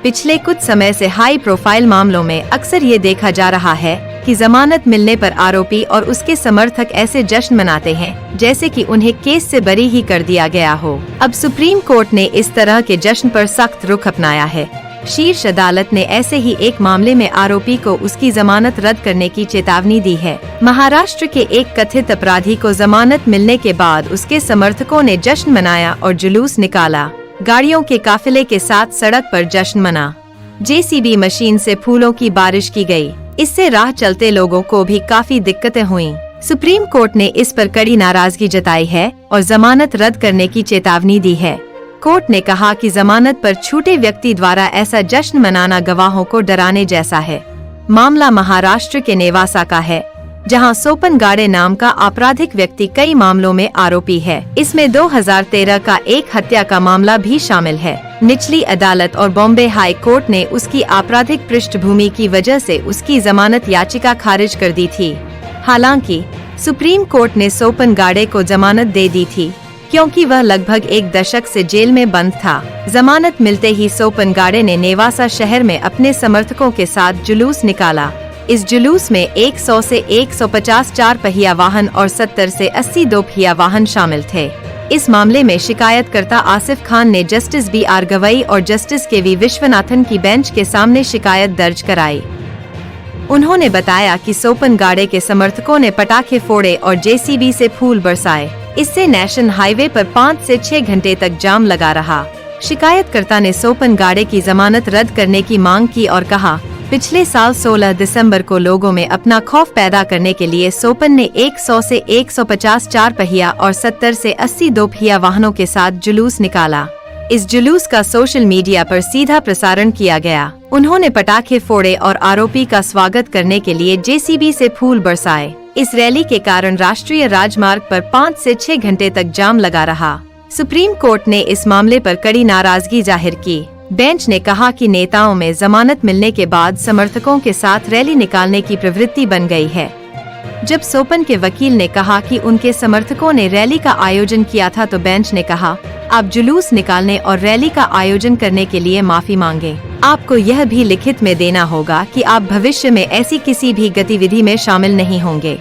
पिछले कुछ समय से हाई प्रोफाइल मामलों में अक्सर ये देखा जा रहा है कि जमानत मिलने पर आरोपी और उसके समर्थक ऐसे जश्न मनाते हैं जैसे कि उन्हें केस से बरी ही कर दिया गया हो। अब सुप्रीम कोर्ट ने इस तरह के जश्न पर सख्त रुख अपनाया है। शीर्ष अदालत ने ऐसे ही एक मामले में आरोपी को उसकी जमानत रद्द करने की चेतावनी दी है। महाराष्ट्र के एक कथित अपराधी को जमानत मिलने के बाद उसके समर्थकों ने जश्न मनाया और जुलूस निकाला। गाड़ियों के काफिले के साथ सड़क पर जश्न मना। जेसीबी मशीन से फूलों की बारिश की गई। इससे राह चलते लोगों को भी काफी दिक्कतें हुईं। सुप्रीम कोर्ट ने इस पर कड़ी नाराजगी जताई है और जमानत रद्द करने की चेतावनी दी है। कोर्ट ने कहा कि जमानत पर छूटे व्यक्ति द्वारा ऐसा जश्न मनाना गवाहों को डराने जैसा है। मामला महाराष्ट्र के नेवासा का है, जहां सोपन गाड़े नाम का आपराधिक व्यक्ति कई मामलों में आरोपी है। इसमें 2013 का एक हत्या का मामला भी शामिल है। निचली अदालत और बॉम्बे हाई कोर्ट ने उसकी आपराधिक पृष्ठभूमि की वजह से उसकी जमानत याचिका खारिज कर दी थी। हालांकि सुप्रीम कोर्ट ने सोपन गाड़े को जमानत दे दी थी क्योंकि वह लगभग एक दशक से जेल में बंद था। जमानत मिलते ही सोपन गाड़े ने नेवासा शहर में अपने समर्थकों के साथ जुलूस निकाला। इस जुलूस में 100 से 150 चार पहिया वाहन और 70 से 80 दो पहिया वाहन शामिल थे। इस मामले में शिकायतकर्ता आसिफ खान ने जस्टिस BR गवई और जस्टिस KV विश्वनाथन की बेंच के सामने शिकायत दर्ज कराई। उन्होंने बताया कि सोपन गाड़े के समर्थकों ने पटाखे फोड़े और JCB से फूल बरसाए। इससे नेशनल हाईवे पर 5 से 6 घंटे तक जाम लगा रहा। शिकायतकर्ता ने सोपन गाड़े की जमानत रद्द करने की मांग की और कहा, पिछले साल 16 दिसंबर को लोगों में अपना खौफ पैदा करने के लिए सोपन ने 100 से 150 चार पहिया और 70 से 80 दो पहिया वाहनों के साथ जुलूस निकाला। इस जुलूस का सोशल मीडिया पर सीधा प्रसारण किया गया। उन्होंने पटाखे फोड़े और आरोपी का स्वागत करने के लिए JCB से फूल बरसाए। इस रैली के कारण राष्ट्रीय राजमार्ग पर 5 से 6 घंटे तक जाम लगा रहा। सुप्रीम कोर्ट ने इस मामले पर कड़ी नाराजगी जाहिर की। बेंच ने कहा कि नेताओं में जमानत मिलने के बाद समर्थकों के साथ रैली निकालने की प्रवृत्ति बन गई है। जब सोपन के वकील ने कहा कि उनके समर्थकों ने रैली का आयोजन किया था तो बेंच ने कहा, आप जुलूस निकालने और रैली का आयोजन करने के लिए माफी मांगे। आपको यह भी लिखित में देना होगा कि आप भविष्य में ऐसी किसी भी गतिविधि में शामिल नहीं होंगे।